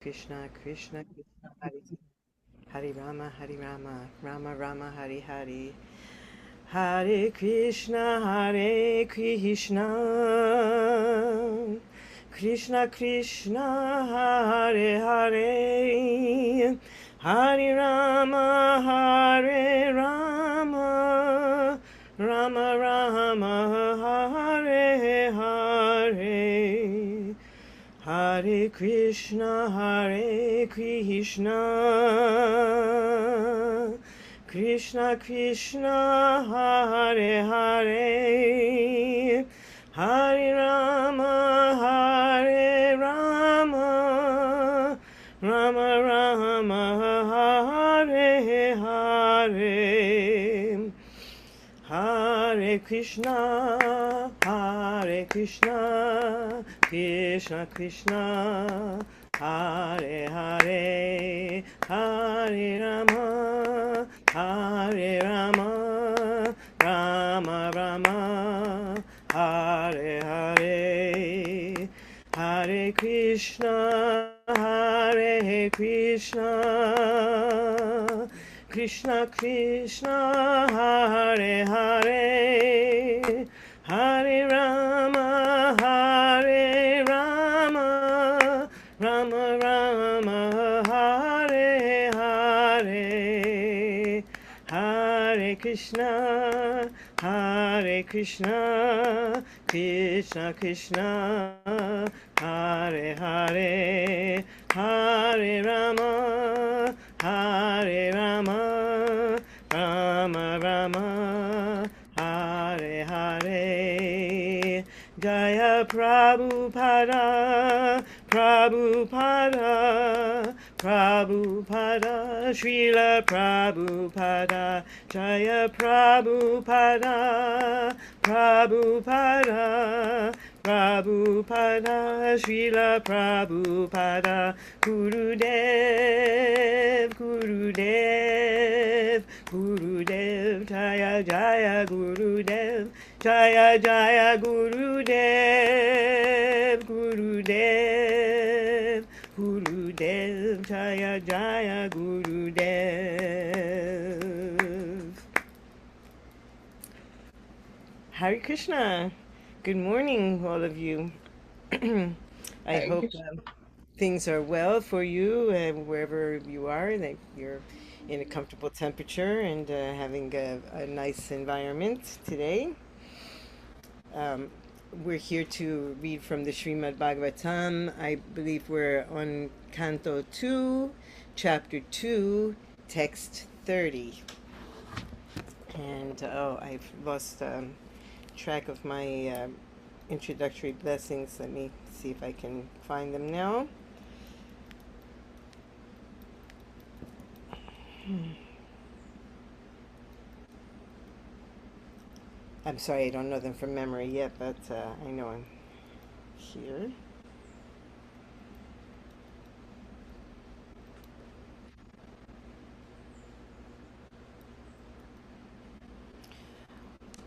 Krishna, Krishna Krishna, Hare Hare Rama, Rama Rama, Hare Hare. Hare Krishna, Hare Krishna, Krishna Krishna, Hare Hare, Hare Rama, Hare Rama, Rama Rama, Hare Hare. Hare Krishna, Hare Krishna, Krishna Krishna, Hare Hare, Hare Rama, Hare Rama, Rama Rama, Hare Hare. Hare Krishna, Hare Krishna, Krishna Krishna, Hare Hare, Hare Rama, Hare Rama, Rama Rama, Hare Hare. Hare Krishna, Hare Krishna, Krishna Krishna, Hare Hare, Hare Rama, Hare Rama, Rama Rama, Hare Hare. Hare Krishna, Hare Krishna, Krishna Krishna, Hare Hare, Hare Rama, Hare Rama, Rama Rama, Hare Hare. Jaya Prabhupada, Prabhupada, Prabhupada, Srila Prabhupada, Jaya Prabhupada, Prabhupada, Prabhupada, Srila Prabhupada, Gurudev, Gurudev, Gurudev, Jaya Jaya Gurudev, Jaya Jaya Gurudev, Gurudev, Gurudev, Jaya Jaya Gurudev. Hare Krishna. Good morning, all of you. I hope things are well for you wherever you are, that you're in a comfortable temperature and having a nice environment today. Um, we're here to read from the Srimad Bhagavatam. I believe we're on Canto 2, Chapter 2, Text 30. And I've lost track of my introductory blessings. Let me see if I can find them now. I'm sorry, I don't know them from memory yet, but I know I'm here.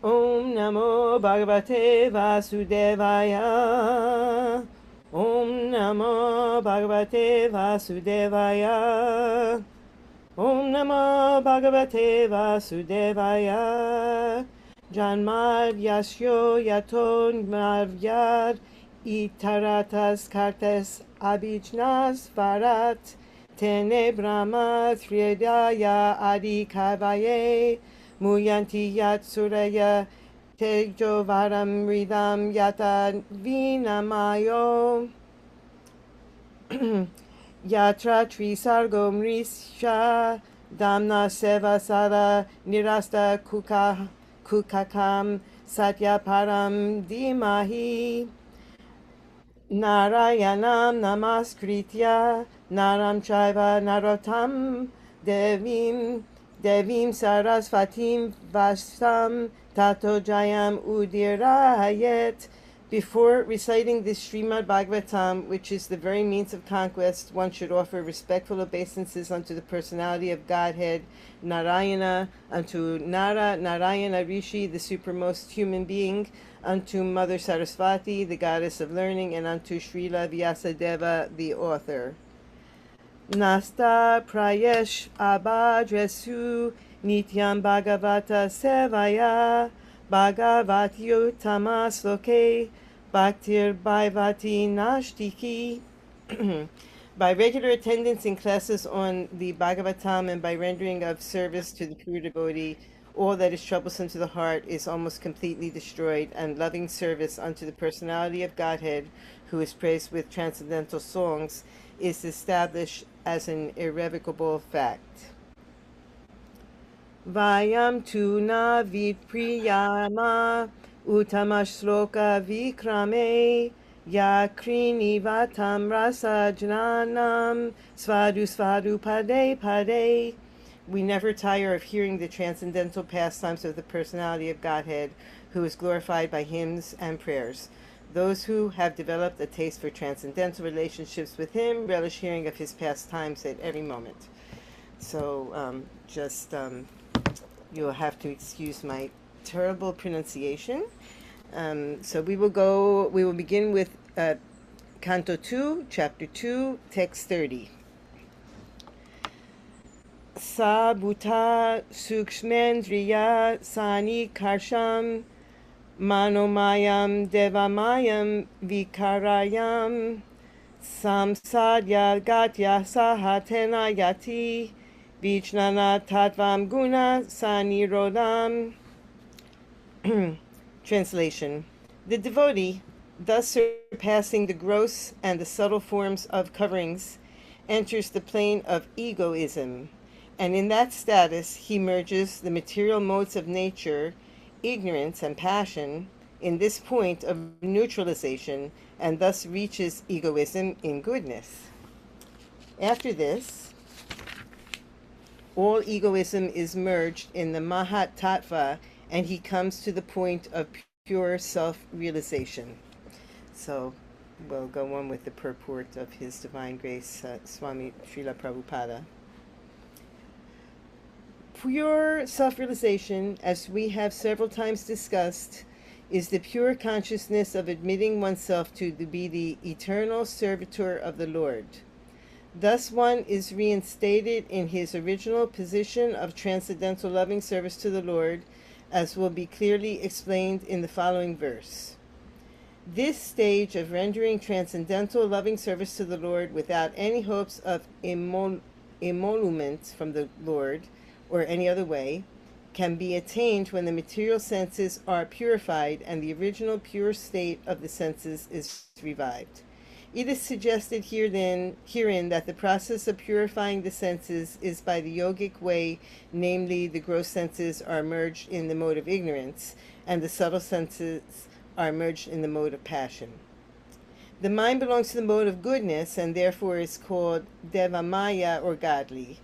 Om Namo Bhagavate Vasudevaya. Om Namo Bhagavate Vasudevaya. Om Namo Bhagavate Vasudevaya. Janmad Yasyo Yaton Mavyad Itaratas Kartes Abijnas Varat Tene Brahma Thridaya Adi Kavaye Muyanti Yatsuraya Tejo Varam Ridam Yata Vinamayo Yatra Trisargo Mrisha Damna Sevasara Nirasta Kukakam Satya Param Dimahi Narayanam Namaskritya Naram Chaiva Narotam Devim Sarasvatim Vastam Tato Jayam Udirayet. Before reciting this Srimad Bhagavatam, which is the very means of conquest, one should offer respectful obeisances unto the personality of Godhead, Narayana, unto Narayana Rishi, the supermost human being, unto Mother Sarasvati, the goddess of learning, and unto Srila Vyasadeva, the author. Nasta prayesh abadresu nityam bhagavata sevaya bhagavatiyutama sloke bhaktir bhaivati nashtiki. By regular attendance in classes on the Bhagavatam and by rendering of service to the pure devotee, all that is troublesome to the heart is almost completely destroyed, and loving service unto the personality of Godhead, who is praised with transcendental songs, is established as an irrevocable fact. Vayam tuna vipriyama utamashloka vikrame yakrini vatam rasa jnanam svadu svadu pade pade. We never tire of hearing the transcendental pastimes of the personality of Godhead, who is glorified by hymns and prayers. Those who have developed a taste for transcendental relationships with him relish hearing of his pastimes at every moment. So you'll have to excuse my terrible pronunciation. So we will begin with Canto 2, Chapter 2, Text 30. Sa bhuta sukshmendriya sani karsham manomayam devamayam vikarayam samsadya gatya sahatena yati Vijnana Tatvam Guna Sanirodam. Translation. The devotee, thus surpassing the gross and the subtle forms of coverings, enters the plane of egoism, and in that status he merges the material modes of nature, ignorance and passion, in this point of neutralization, and thus reaches egoism in goodness. After this, all egoism is merged in the Mahat Tattva, and he comes to the point of pure self-realization. So we'll go on with the purport of His Divine Grace, Swami Srila Prabhupada. Pure self-realization, as we have several times discussed, is the pure consciousness of admitting oneself to be the eternal servitor of the Lord. Thus one is reinstated in his original position of transcendental loving service to the Lord, as will be clearly explained in the following verse. This stage of rendering transcendental loving service to the Lord without any hopes of emolument from the Lord or any other way can be attained when the material senses are purified and the original pure state of the senses is revived. It is suggested herein that the process of purifying the senses is by the yogic way, namely the gross senses are merged in the mode of ignorance, and the subtle senses are merged in the mode of passion. The mind belongs to the mode of goodness, and therefore is called Devamaya, or godly.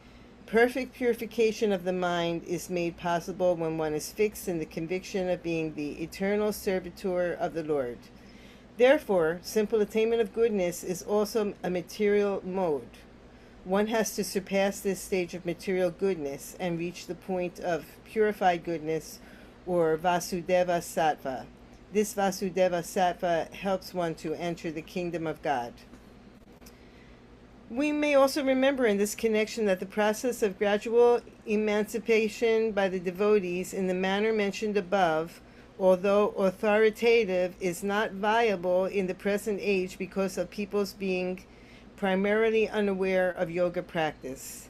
Perfect purification of the mind is made possible when one is fixed in the conviction of being the eternal servitor of the Lord. Therefore, simple attainment of goodness is also a material mode. One has to surpass this stage of material goodness and reach the point of purified goodness, or Vasudeva Sattva. This Vasudeva Sattva helps one to enter the kingdom of God. We may also remember in this connection that the process of gradual emancipation by the devotees in the manner mentioned above, although authoritative, is not viable in the present age because of people's being primarily unaware of yoga practice.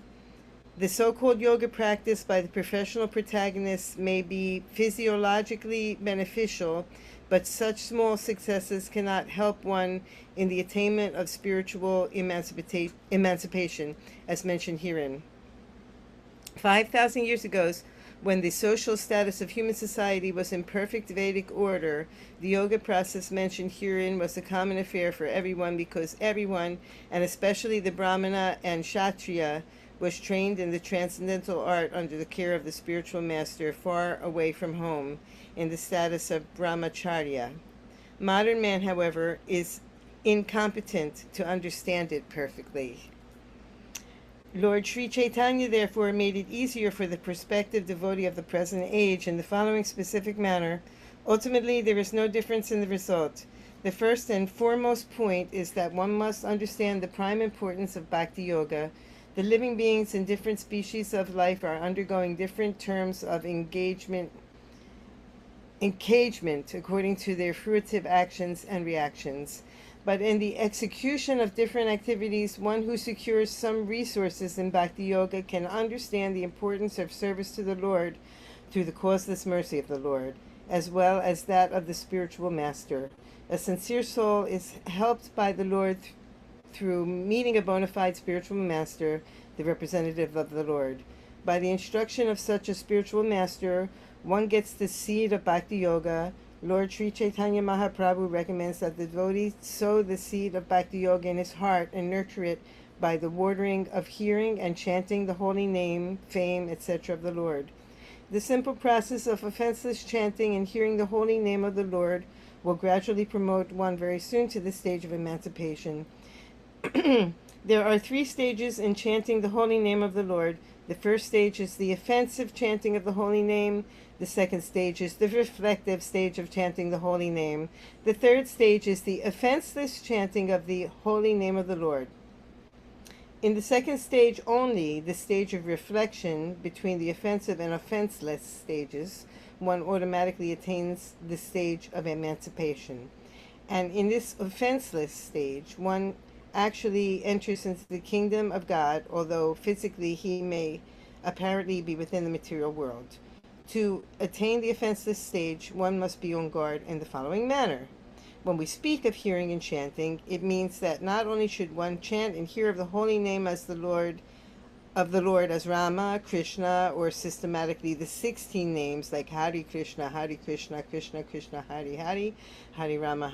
The so-called yoga practice by the professional protagonists may be physiologically beneficial, but such small successes cannot help one in the attainment of spiritual emancipation, as mentioned herein. 5,000 years ago, when the social status of human society was in perfect Vedic order, the yoga process mentioned herein was a common affair for everyone, because everyone, and especially the Brahmana and Kshatriya, was trained in the transcendental art under the care of the spiritual master far away from home, in the status of brahmacharya. Modern man, however, is incompetent to understand it perfectly. Lord Sri Chaitanya therefore made it easier for the prospective devotee of the present age in the following specific manner. Ultimately, there is no difference in the result. The first and foremost point is that one must understand the prime importance of Bhakti Yoga. The living beings in different species of life are undergoing different terms of engagement according to their fruitive actions and reactions. But in the execution of different activities, one who secures some resources in Bhakti Yoga can understand the importance of service to the Lord through the causeless mercy of the Lord, as well as that of the spiritual master. A sincere soul is helped by the Lord through meeting a bona fide spiritual master, the representative of the Lord. By the instruction of such a spiritual master, one gets the seed of Bhakti Yoga. Lord Sri Chaitanya Mahaprabhu recommends that the devotee sow the seed of Bhakti Yoga in his heart and nurture it by the watering of hearing and chanting the holy name, fame, etc. of the Lord. The simple process of offenseless chanting and hearing the holy name of the Lord will gradually promote one very soon to the stage of emancipation. There are 3 stages in chanting the holy name of the Lord. The first stage is the offensive chanting of the holy name. The second stage is the reflective stage of chanting the holy name. The third stage is the offenseless chanting of the holy name of the Lord. In the second stage only, the stage of reflection between the offensive and offenseless stages, one automatically attains the stage of emancipation. And in this offenseless stage, one actually enters into the kingdom of God, although physically he may apparently be within the material world. To attain the offenseless stage, one must be on guard in the following manner. When we speak of hearing and chanting, it means that not only should one chant and hear of the holy name as the Lord as Rama, Krishna, or systematically the 16 names like Hari Krishna, Krishna Krishna, Hari Rama,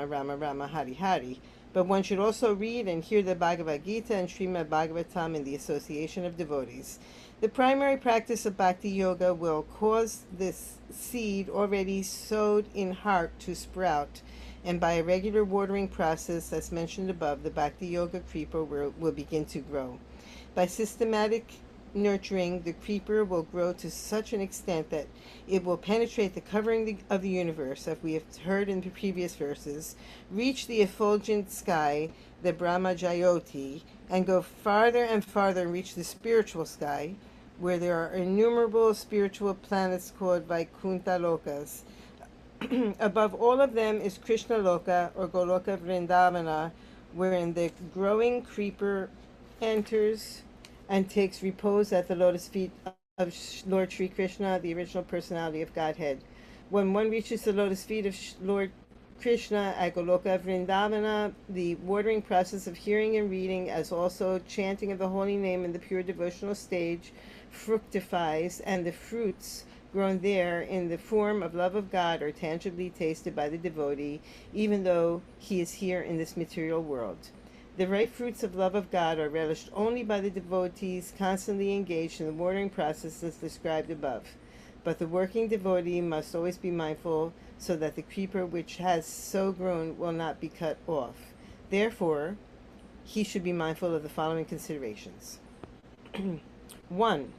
Rama Rama, Hari. But one should also read and hear the Bhagavad Gita and Srimad Bhagavatam in the association of devotees. The primary practice of Bhakti Yoga will cause this seed already sowed in heart to sprout, and by a regular watering process, as mentioned above, the Bhakti Yoga creeper will begin to grow. By systematic nurturing, the creeper will grow to such an extent that it will penetrate the covering of the universe, as we have heard in the previous verses, reach the effulgent sky, the Brahma Jyoti, and go farther and farther and reach the spiritual sky, where there are innumerable spiritual planets called Vaikuntha Lokas. Above all of them is Krishna Loka, or Goloka Vrindavana, wherein the growing creeper enters and takes repose at the lotus feet of Lord Sri Krishna, the original personality of Godhead. When one reaches the lotus feet of Lord Krishna at Goloka Vrindavana, the watering process of hearing and reading, as also chanting of the holy name in the pure devotional stage, fructifies, and the fruits grown there in the form of love of God are tangibly tasted by the devotee, even though he is here in this material world. The ripe fruits of love of God are relished only by the devotees constantly engaged in the watering process as described above. But the working devotee must always be mindful so that the creeper which has so grown will not be cut off. Therefore, he should be mindful of the following considerations. 1.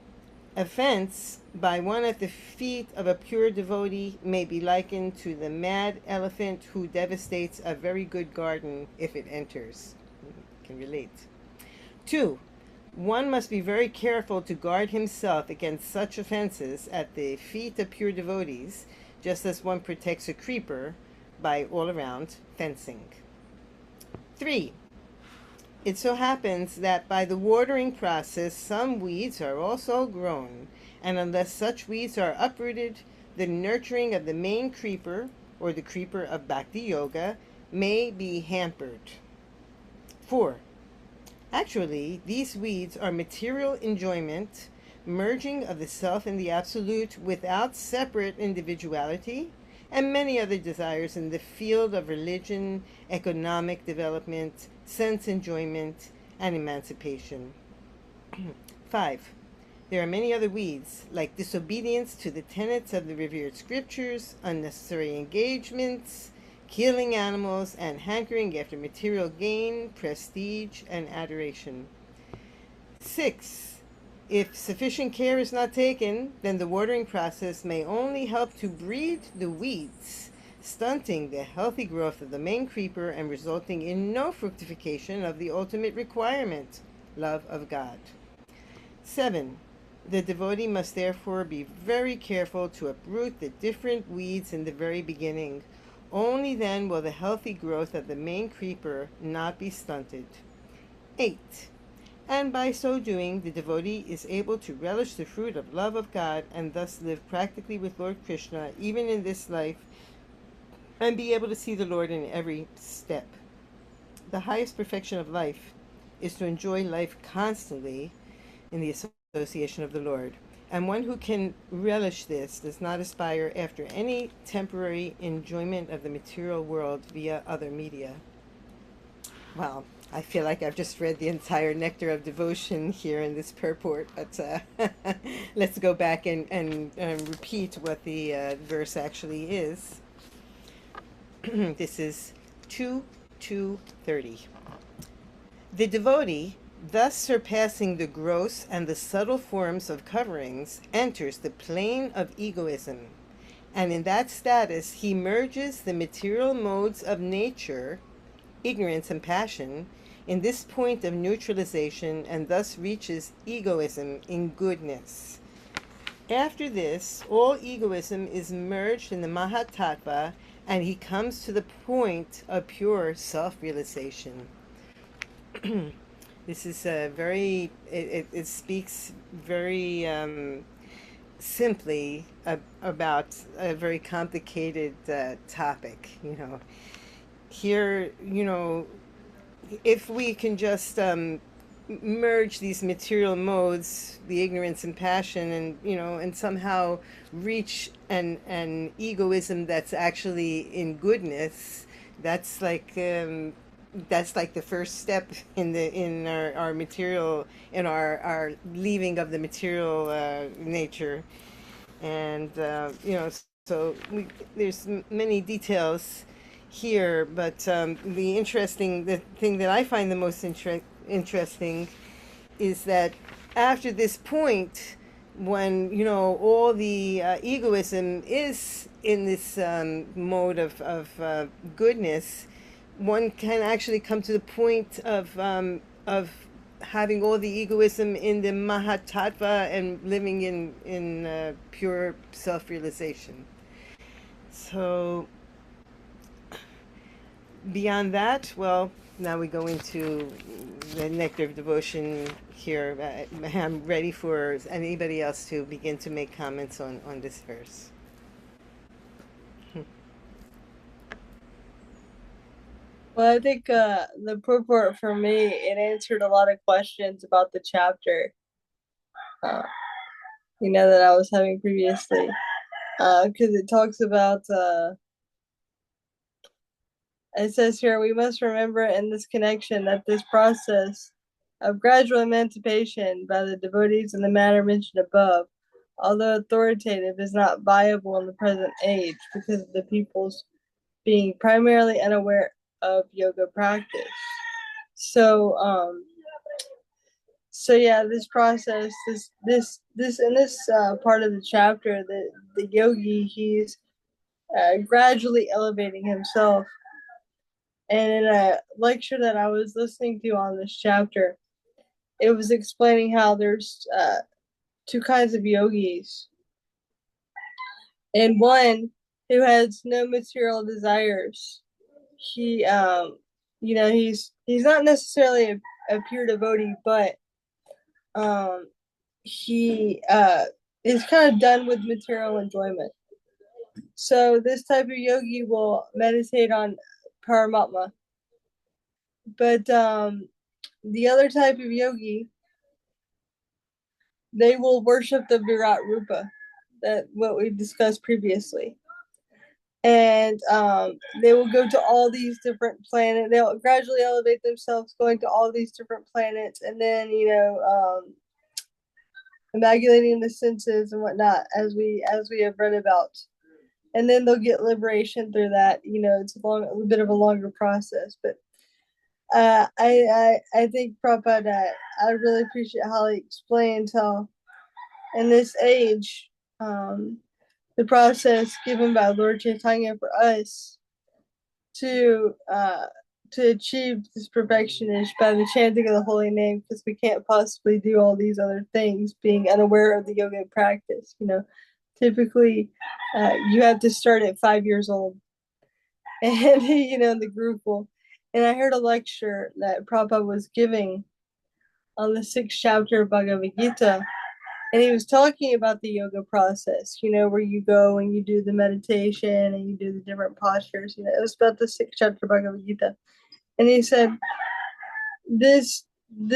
Offense by one at the feet of a pure devotee may be likened to the mad elephant who devastates a very good garden if it enters. Can relate. 2. One must be very careful to guard himself against such offenses at the feet of pure devotees, just as one protects a creeper by all-around fencing. 3. It so happens that by the watering process, some weeds are also grown, and unless such weeds are uprooted, the nurturing of the main creeper, or the creeper of Bhakti Yoga, may be hampered. 4. Actually, these weeds are material enjoyment, merging of the self and the absolute without separate individuality, and many other desires in the field of religion, economic development, sense enjoyment, and emancipation. 5. There are many other weeds, like disobedience to the tenets of the revered scriptures, unnecessary engagements, killing animals, and hankering after material gain, prestige, and adoration. 6. If sufficient care is not taken, then the watering process may only help to breed the weeds stunting the healthy growth of the main creeper and resulting in no fructification of the ultimate requirement, love of God. 7. The devotee must therefore be very careful to uproot the different weeds in the very beginning. Only then will the healthy growth of the main creeper not be stunted. 8. And by so doing, the devotee is able to relish the fruit of love of God and thus live practically with Lord Krishna even in this life and be able to see the Lord in every step. The highest perfection of life is to enjoy life constantly in the association of the Lord. And one who can relish this does not aspire after any temporary enjoyment of the material world via other media. Well, I feel like I've just read the entire Nectar of Devotion here in this purport, but let's go back and repeat what the verse actually is. This is 2:2:30. The devotee, thus surpassing the gross and the subtle forms of coverings, enters the plane of egoism, and in that status he merges the material modes of nature, ignorance and passion, in this point of neutralization, and thus reaches egoism in goodness. After this, all egoism is merged in the Mahatattva, and he comes to the point of pure self-realization. This is a very, it speaks very simply about a very complicated topic. Here, if we can just merge these material modes, the ignorance and passion, and somehow reach an egoism that's actually in goodness, that's like the first step in our material, in our leaving of the material nature. And there's many details here, but the thing that I find the most interesting is that after this point, when all the egoism is in this mode of goodness, one can actually come to the point of having all the egoism in the Mahatattva and living in pure self-realization. So beyond that, well, now we go into the Nectar of Devotion here. I'm ready for anybody else to begin to make comments on this verse. Well, I think the purport for me, it answered a lot of questions about the chapter, uh, that I was having previously. Because it talks about, it says here, we must remember in this connection that this process of gradual emancipation by the devotees in the manner mentioned above, although authoritative, is not viable in the present age because of the people's being primarily unaware of yoga practice. So, so yeah, this process, this in this part of the chapter, the yogi, he's gradually elevating himself. And in a lecture that I was listening to on this chapter, it was explaining how there's two kinds of yogis, and one who has no material desires. He, he's not necessarily a pure devotee, but he is kind of done with material enjoyment. So this type of yogi will meditate on Paramatma. But the other type of yogi, they will worship the Virat Rupa, that what we've discussed previously. And they will go to all these different planets. They'll gradually elevate themselves, going to all these different planets, and then imagulating the senses and whatnot, as we have read about. And then they'll get liberation through that. It's a bit of a longer process, but I think Prabhupada, I really appreciate how he explains how in this age, the process given by Lord Chaitanya for us to uh, to achieve this perfection is by the chanting of the holy name, because we can't possibly do all these other things being unaware of the yoga practice. Typically, you have to start at 5 years old, and the group will. And I heard a lecture that Prabhupada was giving on the sixth chapter of Bhagavad Gita, and he was talking about the yoga process, where you go and you do the meditation and you do the different postures. It was about the sixth chapter of Bhagavad Gita. And he said, this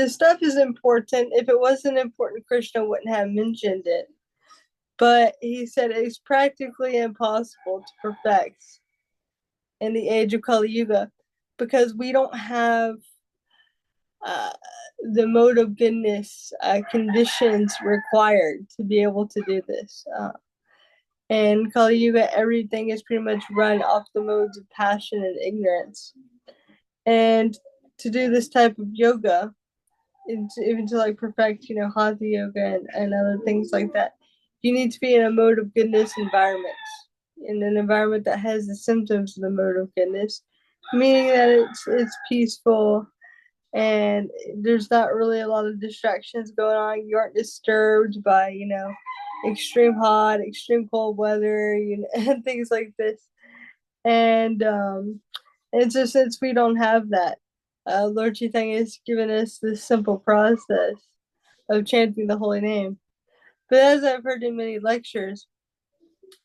stuff is important. If it wasn't important, Krishna wouldn't have mentioned it. But he said it's practically impossible to perfect in the age of Kali Yuga, because we don't have uh, the mode of goodness conditions required to be able to do this. And Kali Yuga, everything is pretty much run off the modes of passion and ignorance. And to do this type of yoga, even to like perfect, hatha yoga and other things like that, you need to be in a mode of goodness environment, in an environment that has the symptoms of the mode of goodness, meaning that it's peaceful and there's not really a lot of distractions going on. You aren't disturbed by, extreme hot, extreme cold weather, and things like this. And so since we don't have that, Lord Chaitanya has given us this simple process of chanting the holy name. But as I've heard in many lectures,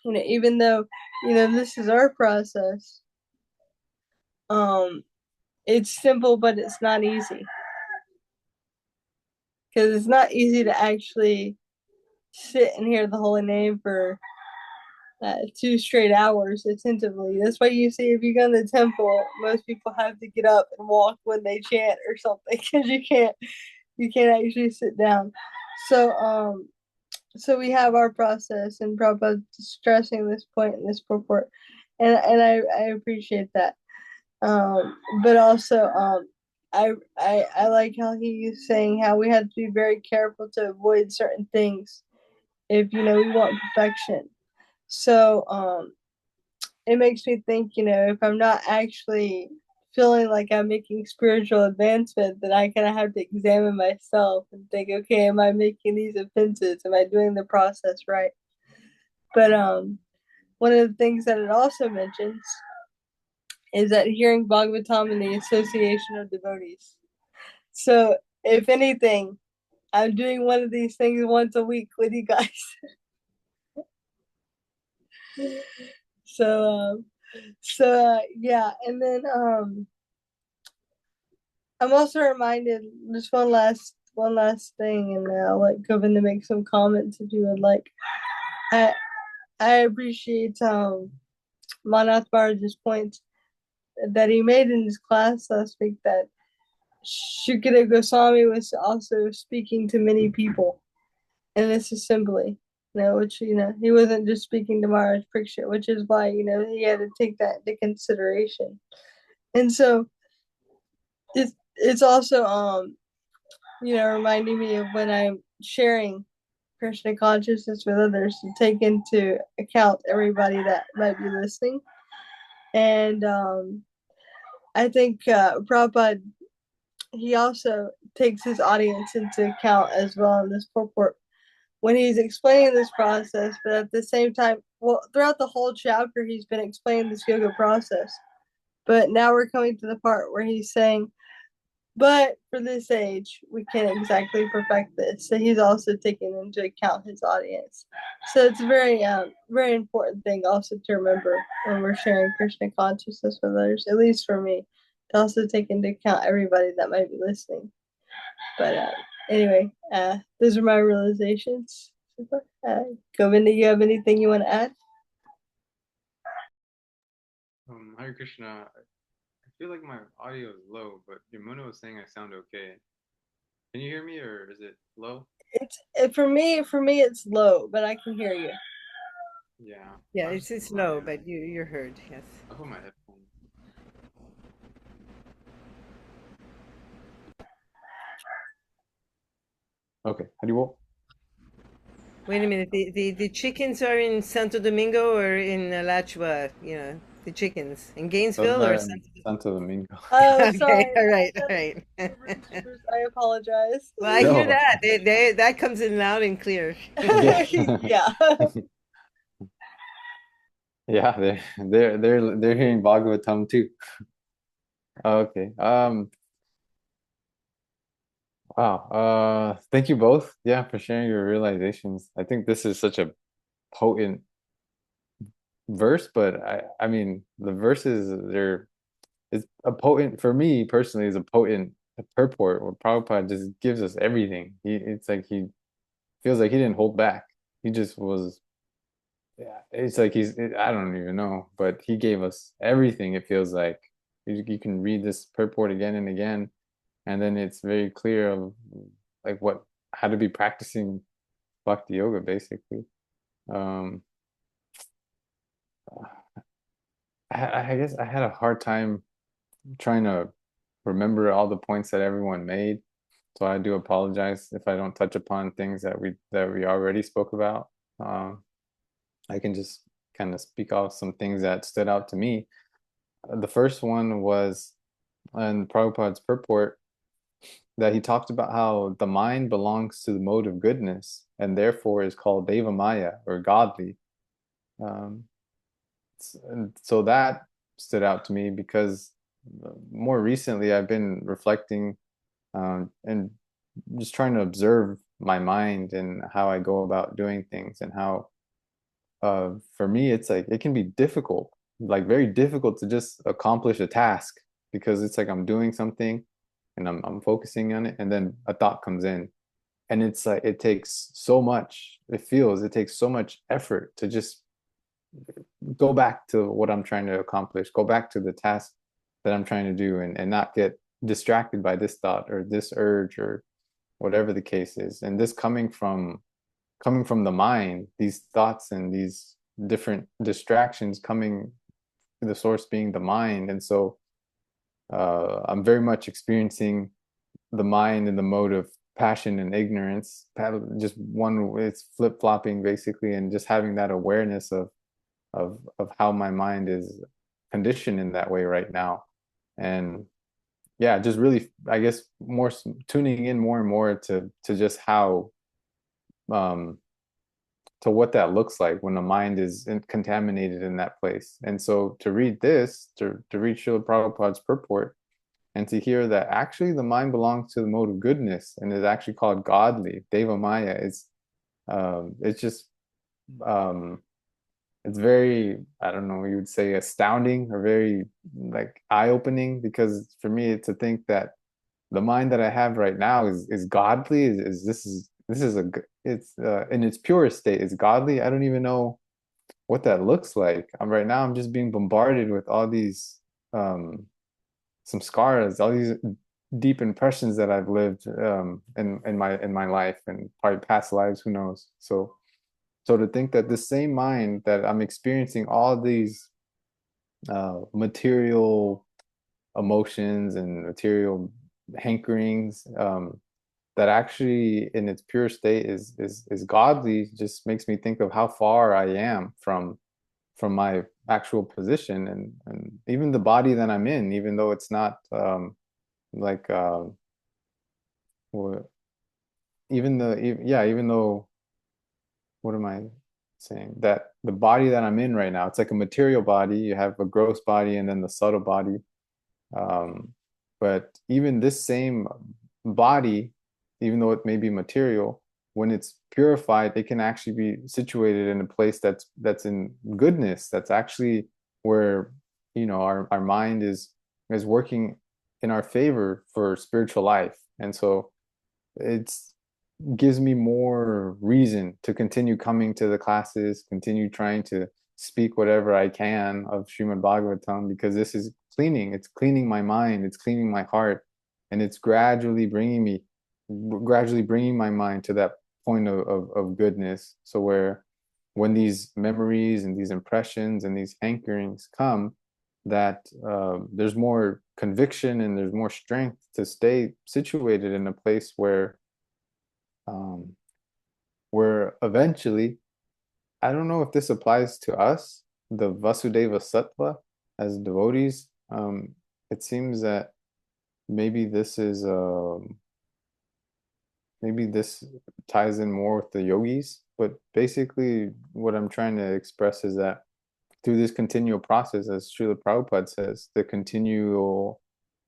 even though, this is our process, um, it's simple, but it's not easy. Because it's not easy to actually sit and hear the holy name for 2 straight hours attentively. That's why you see, if you go in the temple, most people have to get up and walk when they chant or something, because you can't actually sit down. So we have our process, and Prabhupada stressing this point in this purport, and I appreciate that. But also, I like how he's saying how we have to be very careful to avoid certain things if we want perfection. So it makes me think, if I'm not actually feeling like I'm making spiritual advancement, then I kind of have to examine myself and think, okay, am I making these offenses? Am I doing the process right? But one of the things that it also mentions is that hearing Bhagavatam in the association of devotees. So if anything, I'm doing one of these things once a week with you guys. so yeah, and then I'm also reminded just one last thing, and I'll let Govinda make some comments if you would like. I I appreciate Manath Maharaj's point that he made in his class last week, that Shukadeva Goswami was also speaking to many people in this assembly. Which he wasn't just speaking to Maharaj Parikshit, which is why he had to take that into consideration. And so it's also reminding me of when I'm sharing Krishna consciousness with others, to take into account everybody that might be listening. And I think Prabhupada, he also takes his audience into account as well in this purport when he's explaining this process. But at the same time, well, throughout the whole chapter, he's been explaining this yoga process. But now we're coming to the part where he's saying, but for this age, we can't exactly perfect this. So he's also taking into account his audience. So it's a very important thing also to remember when we're sharing Krishna consciousness with others, at least for me, to also take into account everybody that might be listening. But anyway, those are my realizations. Govinda, you have anything you want to add? Hare Krishna. I feel like my audio is low, but Yamuna was saying I sound okay. Can you hear me, or is it low? For me it's low, but I can hear you. Yeah. Yeah, I'll just it's put my low, but you're heard. Yes. I'll put my headphones. Okay. How do you want? Wait a minute. The chickens are in Santo Domingo or in Alachua? You know, the chickens in Those Gainesville or are in Santo Santo Domingo. Oh, Okay, sorry. all right, all That's right. Bruce. I apologize. Well, I hear No, that. That comes in loud and clear. yeah, Yeah. yeah, they're hearing Bhagavatam too. Okay. Wow. Thank you both. Yeah, for sharing your realizations. I think this is such a potent verse, but I mean the verses they're it's a potent for me personally is a potent purport where Prabhupada just gives us everything. It's like he feels like he didn't hold back. He just was, yeah, it's like I don't even know, but he gave us everything. It feels like you can read this purport again and again, and then it's very clear of like how to be practicing bhakti yoga basically. Um, I guess I had a hard time trying to remember all the points that everyone made. So I do apologize if I don't touch upon things that we already spoke about. Um, I can just kind of speak off some things that stood out to me. The first one was in Prabhupada's purport that he talked about how the mind belongs to the mode of goodness and therefore is called Deva Maya or godly. Um, and so that stood out to me because more recently I've been reflecting and just trying to observe my mind and how I go about doing things and how for me it's like it can be difficult, like very difficult to just accomplish a task because it's like I'm doing something and I'm focusing on it and then a thought comes in and it's like it takes so much effort to just go back to what I'm trying to accomplish, go back to the task that I'm trying to do and not get distracted by this thought or this urge or whatever the case is. And this coming from the mind, these thoughts and these different distractions coming, the source being the mind. And so I'm very much experiencing the mind in the mode of passion and ignorance, just one, it's flip-flopping basically, and just having that awareness of how my mind is conditioned in that way right now. And yeah, just really, I guess, more tuning in more and more to just how um to what that looks like when the mind is contaminated in that place. And so to read this, to read Srila Prabhupada's purport, and to hear that actually the mind belongs to the mode of goodness and is actually called godly, Deva Maya, it's just um, it's very, I don't know, you would say astounding or very like eye-opening because for me to think that the mind that I have right now is godly is it's in its purest state is godly. I don't even know what that looks like. Right now I'm just being bombarded with all these um some scars, all these deep impressions that I've lived in my life and probably past lives, who knows. So to think that the same mind that I'm experiencing all these material emotions and material hankerings that actually in its pure state is godly just makes me think of how far I am from my actual position and even the body that I'm in, even though it's not like or even though what am I saying? That the body that I'm in right now, it's like a material body. You have a gross body and then the subtle body. Um, but even this same body, even though it may be material, when it's purified, it can actually be situated in a place that's in goodness. That's actually where, our mind is working in our favor for spiritual life. And so it's gives me more reason to continue coming to the classes, continue trying to speak whatever I can of Srimad Bhagavatam because this is it's cleaning my mind, it's cleaning my heart, and it's gradually bringing my mind to that point of goodness. So where when these memories and these impressions and these hankerings come, that there's more conviction and there's more strength to stay situated in a place um, where eventually, I don't know if this applies to us, the Vasudeva Sattva, as devotees. It seems that maybe this is maybe this ties in more with the yogis, but basically what I'm trying to express is that through this continual process, as Srila Prabhupada says, the continual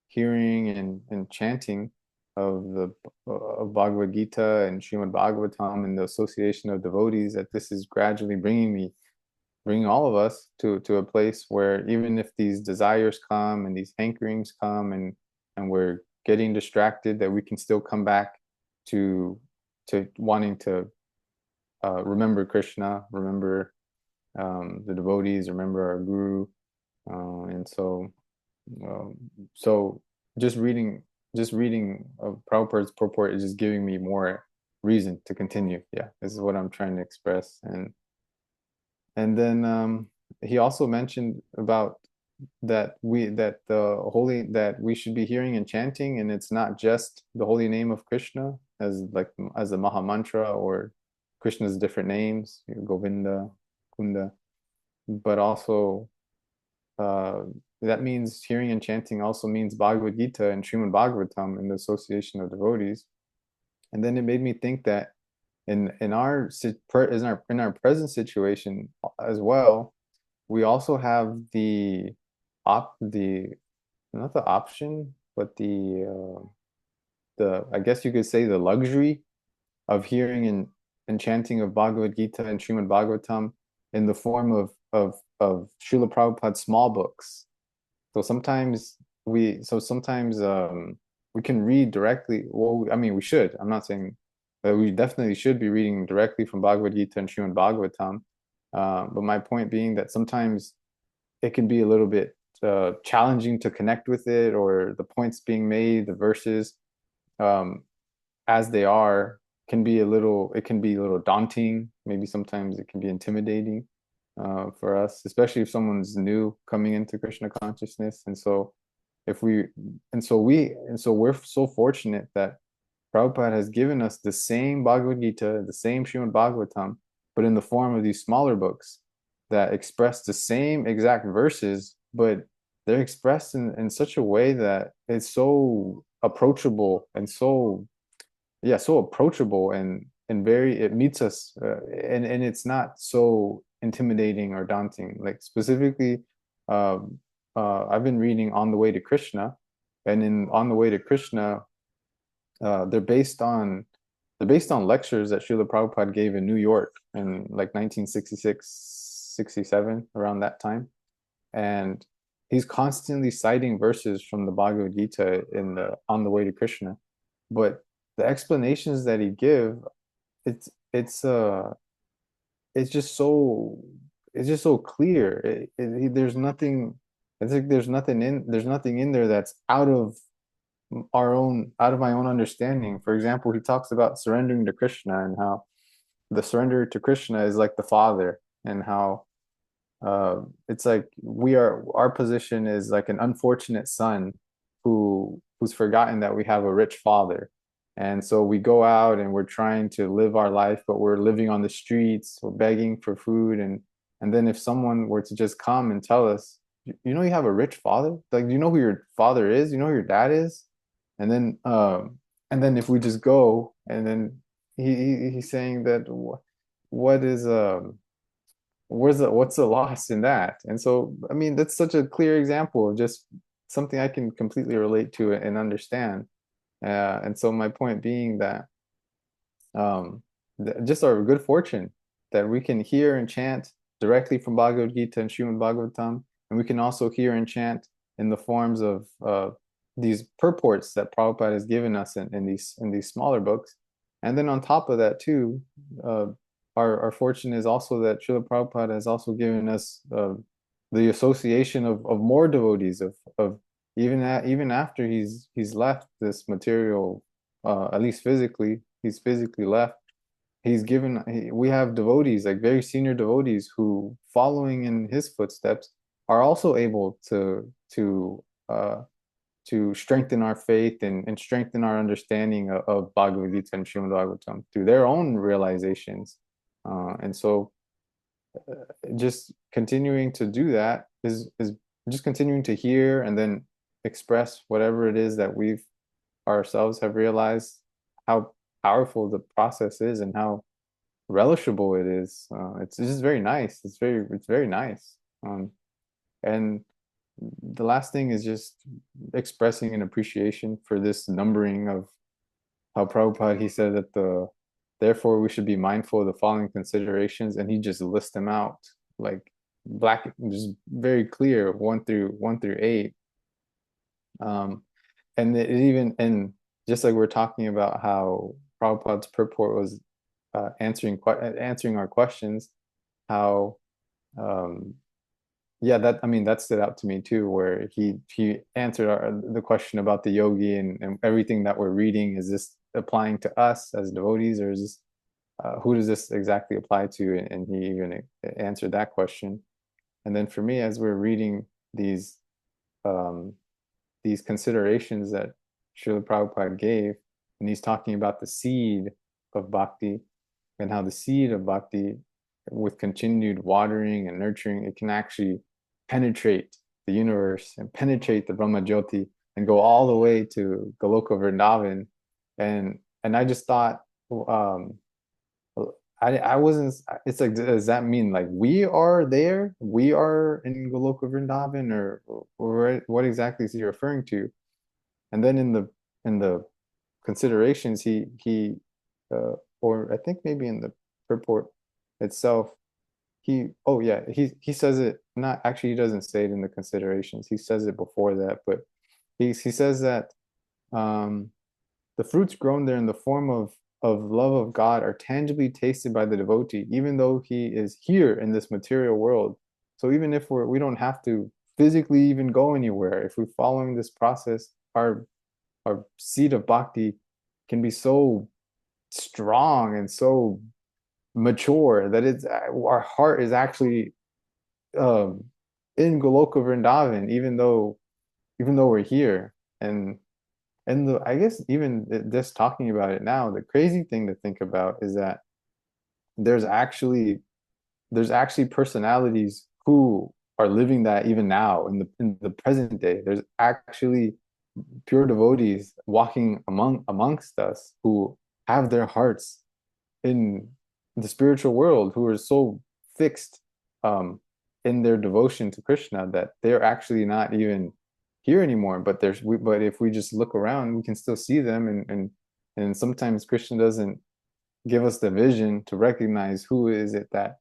hearing and chanting of the of Bhagavad Gita and Srimad Bhagavatam and the association of devotees, that this is gradually bringing all of us to a place where even if these desires come and these hankerings come and we're getting distracted, that we can still come back to wanting to remember Krishna, remember the devotees, remember our guru, and um, so just reading Prabhupada's purport is just giving me more reason to continue. Yeah, this is what I'm trying to express. And then he also mentioned about that we should be hearing and chanting, and it's not just the holy name of Krishna as a Maha Mantra or Krishna's different names, Govinda, Kunda, but also uh, that means hearing and chanting also means Bhagavad Gita and Srimad Bhagavatam in the association of devotees. And then it made me think that in our present situation as well, we also have the not the option, but the I guess you could say the luxury of hearing and chanting of Bhagavad Gita and Srimad Bhagavatam in the form of Srila Prabhupada's small books. So sometimes we can read directly. Well, I mean, we should. I'm not saying that we definitely should be reading directly from Bhagavad Gita and Srimad Bhagavatam. But my point being that sometimes it can be a little bit challenging to connect with it, or the points being made, the verses, um, as they are, it can be a little daunting. Maybe sometimes it can be intimidating for us, especially if someone's new coming into Krishna consciousness. And so if we and so we're so fortunate that Prabhupada has given us the same Bhagavad Gita, the same Srimad Bhagavatam, but in the form of these smaller books that express the same exact verses, but they're expressed in such a way that it's so approachable and so approachable and very it meets us and it's not so intimidating or daunting. Like specifically, I've been reading On the Way to Krishna, and in On the Way to Krishna, they're based on lectures that Srila Prabhupada gave in New York in like 1966, 67, around that time. And he's constantly citing verses from the Bhagavad Gita in the On the Way to Krishna. But the explanations that he give, it's it's uh it's just so clear. There's nothing. It's like there's nothing in there that's out of my own understanding. For example, he talks about surrendering to Krishna and how the surrender to Krishna is like the father, and how it's like our position is like an unfortunate son who's forgotten that we have a rich father. And so we go out and we're trying to live our life, but we're living on the streets, we're begging for food. And then if someone were to just come and tell us, you know, you have a rich father, like, do you know who your father is? You know who your dad is? And then if we just go, and then he's saying that what is what's the loss in that? And so, I mean, that's such a clear example of just something I can completely relate to and understand. And so my point being that um, just our good fortune that we can hear and chant directly from Bhagavad Gita and Srimad Bhagavatam, and we can also hear and chant in the forms of these purports that Prabhupada has given us in these smaller books. And then on top of that too, uh, our fortune is also that Srila Prabhupada has also given us the association of more devotees of even after he's left this material, at least physically, he's physically left. We have devotees, like very senior devotees, who, following in his footsteps, are also able to strengthen our faith and strengthen our understanding of Bhagavad Gita and Srimad Bhagavatam through their own realizations. And so just continuing to do that is just continuing to hear and then express whatever it is that we've ourselves have realized how powerful the process is and how relishable it is. It's just very nice. It's very nice. And the last thing is just expressing an appreciation for this numbering of how Prabhupada, he said that therefore we should be mindful of the following considerations, and he just lists them out like black, just very clear, one through eight. Um, and it even, and just like we're talking about how Prabhupada's purport was answering our questions, how um, yeah, that, I mean, that stood out to me too, where he answered the question about the yogi and everything that we're reading. Is this applying to us as devotees, or is this who does this exactly apply to? And he even answered that question. And then for me, as we're reading these um, these considerations that Srila Prabhupada gave, and he's talking about the seed of bhakti, and how the seed of bhakti, with continued watering and nurturing, it can actually penetrate the universe and penetrate the Brahma Jyoti and go all the way to Goloka Vrindavan. And I just thought, um, I wasn't. It's like, does that mean like we are there? We are in Goloka Vrindavan, or what exactly is he referring to? And then in the considerations, or I think maybe in the purport itself, oh yeah, he says it, not actually, he doesn't say it in the considerations. He says it before that, but he says that um, the fruits grown there in the form of love of God are tangibly tasted by the devotee, even though he is here in this material world. So even if we don't have to physically even go anywhere, if we're following this process, our seed of bhakti can be so strong and so mature that it's our heart is actually um, in Goloka Vrindavan, even though we're here. And I guess even just talking about it now, the crazy thing to think about is that there's actually there's actually personalities who are living that even now in the present day. There's actually pure devotees walking amongst us who have their hearts in the spiritual world, who are so fixed um, in their devotion to Krishna that they're actually not even here anymore. But if we just look around, we can still see them, and sometimes Krishna doesn't give us the vision to recognize who is it that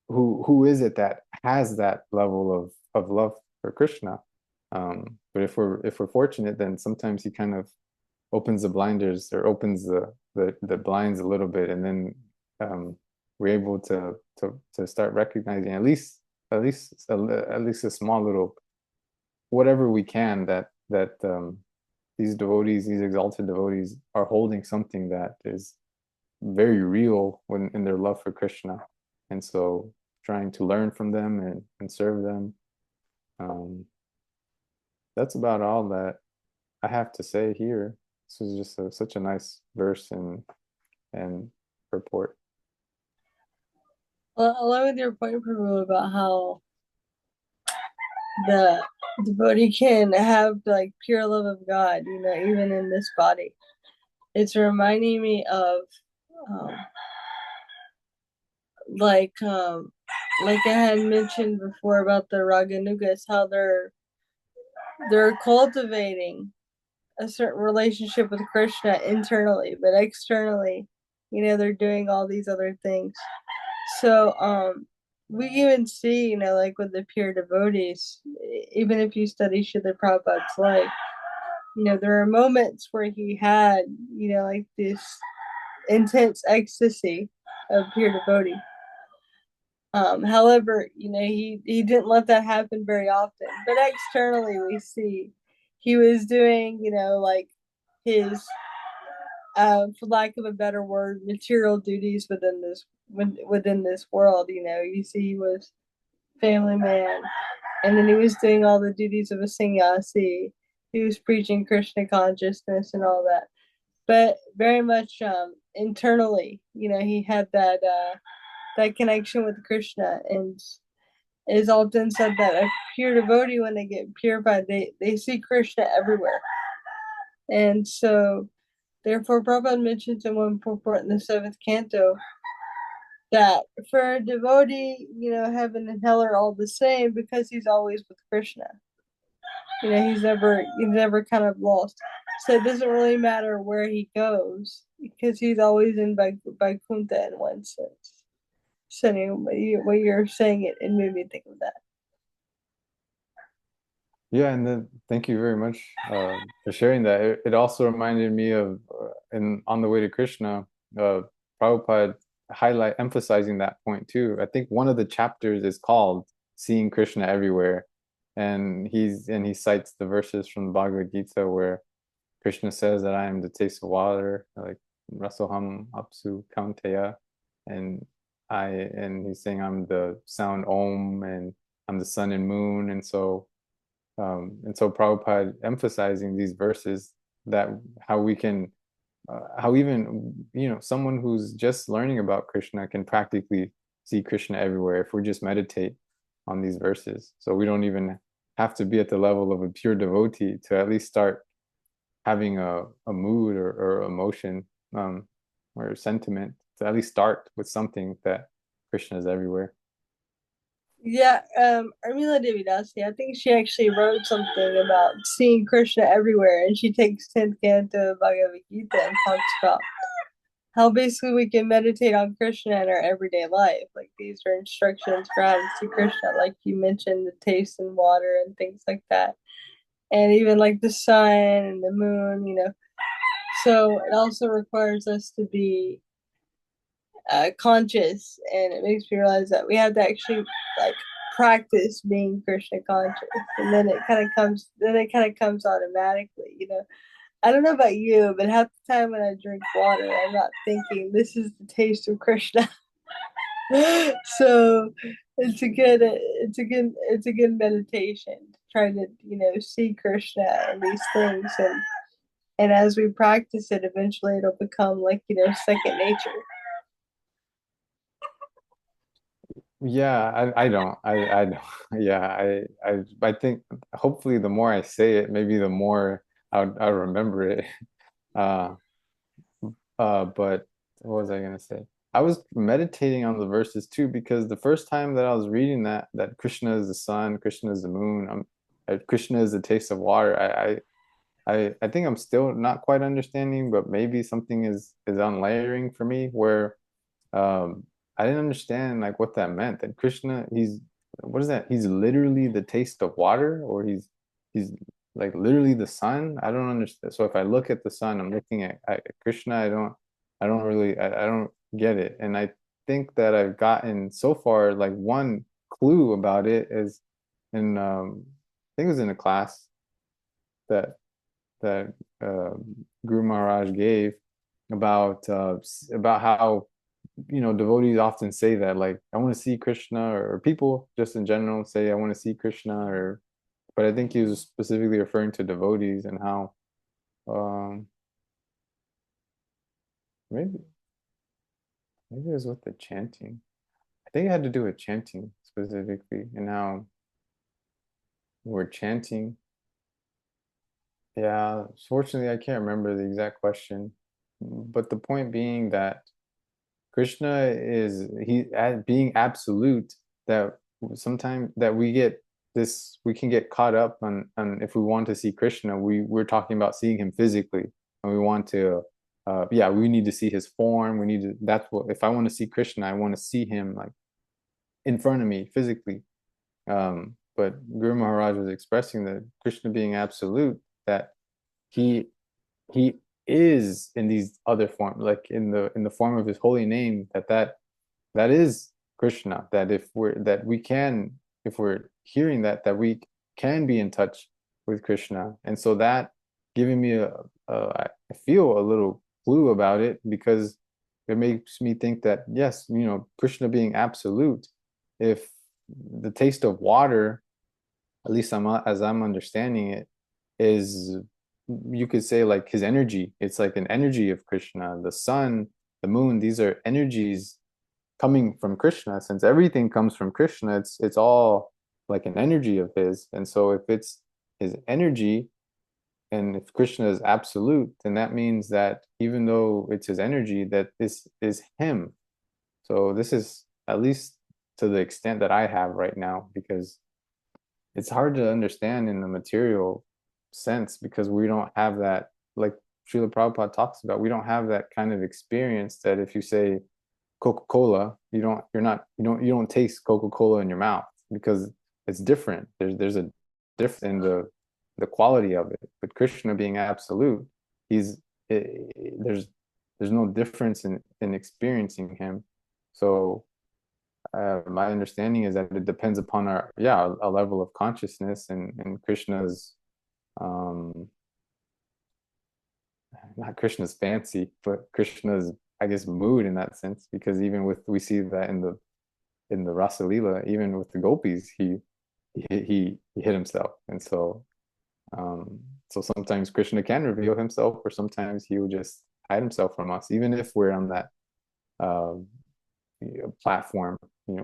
who is it that has that level of love for Krishna. But if we're fortunate, then sometimes he kind of opens the blinders, or opens the blinds a little bit, and then we're able to start recognizing at least a small little whatever we can, that these devotees, these exalted devotees, are holding something that is very real when in their love for Krishna. And so trying to learn from them and serve them. Um, that's about all that I have to say here. This was just such a nice verse and purport. Well, along with your point, Prabhu, about how the devotee can have like pure love of God, even in this body. It's reminding me of um, like um, like I had mentioned before about the Raganugas, how they're cultivating a certain relationship with Krishna internally, but externally, they're doing all these other things. So we even see, like with the pure devotees, even if you study Srila Prabhupada's life, there are moments where he had, like this intense ecstasy of pure devotee. However, he didn't let that happen very often. But externally, we see he was doing, like his, for lack of a better word, material duties within this world. You see, he was family man, and then he was doing all the duties of a sannyasi. He was preaching Krishna consciousness and all that. but very much internally. He had that connection with Krishna, and it is often said that a pure devotee, when they get purified, they see Krishna everywhere. And so, therefore, Prabhupada mentions in one purport in the seventh canto that for a devotee, heaven and hell are all the same because he's always with Krishna. He's never kind of lost. So it doesn't really matter where he goes because he's always in Vaikuntha in one sense. So anyway, what you're saying, it made me think of that. Yeah, and then thank you very much for sharing that. It also reminded me of in On the Way to Krishna, Prabhupada emphasizing that point too. I think one of the chapters is called Seeing Krishna Everywhere, and he cites the verses from the Bhagavad Gita where Krishna says that I am the taste of water, like Rasoham Apsu Kaunteya, and and he's saying I'm the sound Om, and I'm the sun and moon, and so Prabhupada emphasizing these verses that how we can, how even, someone who's just learning about Krishna can practically see Krishna everywhere if we just meditate on these verses. So we don't even have to be at the level of a pure devotee to at least start having a mood or emotion or sentiment, to at least start with something that Krishna is everywhere. Yeah, Armila Devidasi, I think she actually wrote something about seeing Krishna everywhere, and she takes 10th canto of Bhagavad Gita and talks about how basically we can meditate on Krishna in our everyday life. Like these are instructions for how to see Krishna, like you mentioned, the taste and water and things like that. And even like the sun and the moon. So it also requires us to be conscious, and it makes me realize that we have to actually like practice being Krishna conscious, and then it kind of comes automatically. I don't know about you, but half the time when I drink water, I'm not thinking this is the taste of Krishna. So it's a good meditation to try to see Krishna and these things, and as we practice it, eventually it'll become like second nature. Yeah, I don't. I don't. Yeah, I think hopefully the more I say it, maybe the more I'll remember it. Uh, but what was I gonna say? I was meditating on the verses too because the first time that I was reading that Krishna is the sun, Krishna is the moon, Krishna is the taste of water. I think I'm still not quite understanding, but maybe something is unlayering for me where I didn't understand like what that meant. That Krishna, he's what is that? He's literally the taste of water, or he's like literally the sun. I don't understand. So if I look at the sun, I'm looking at Krishna. I don't get it. And I think that I've gotten so far like one clue about it is in I think it was in a class that that uh, Guru Maharaj gave about how devotees often say that like I want to see Krishna, or people just in general say I want to see Krishna, or but I think he was specifically referring to devotees and how um maybe maybe it was with the chanting. I think it had to do with chanting specifically and how we're chanting. Yeah, fortunately I can't remember the exact question, but the point being that Krishna is he at being absolute, that sometimes that we can get caught up on if we want to see Krishna, we're talking about seeing him physically, and we want to yeah, we need to see his form. We need to That's what, if I want to see Krishna, I want to see him like in front of me physically. But Guru Maharaj was expressing that Krishna being absolute, that he he is in these other forms, like in the form of his holy name, that is Krishna. That we can, if we're hearing that we can be in touch with Krishna. And so that giving me I feel a little clue about it, because it makes me think that yes, Krishna being absolute, if the taste of water, at least as I'm understanding it, is you could say like his energy. It's like an energy of Krishna. The sun, the moon, these are energies coming from Krishna. Since everything comes from Krishna, it's all like an energy of his. And so if it's his energy, and if Krishna is absolute, then that means that even though it's his energy, that this is him. So this is at least to the extent that I have right now, because it's hard to understand in the material sense because we don't have that, like Srila Prabhupada talks about, we don't have that kind of experience that if you say Coca-Cola, you don't taste Coca-Cola in your mouth because it's different. There's a difference in the quality of it. But Krishna being absolute, he's there's no difference in experiencing him. So my understanding is that it depends upon our a level of consciousness and Krishna's um not Krishna's fancy, but Krishna's, I guess, mood in that sense. Because even with we see that in the Rasa Leela, even with the gopis, he hid himself, and um, so sometimes Krishna can reveal himself, or sometimes he will just hide himself from us, even if we're on that uh, platform,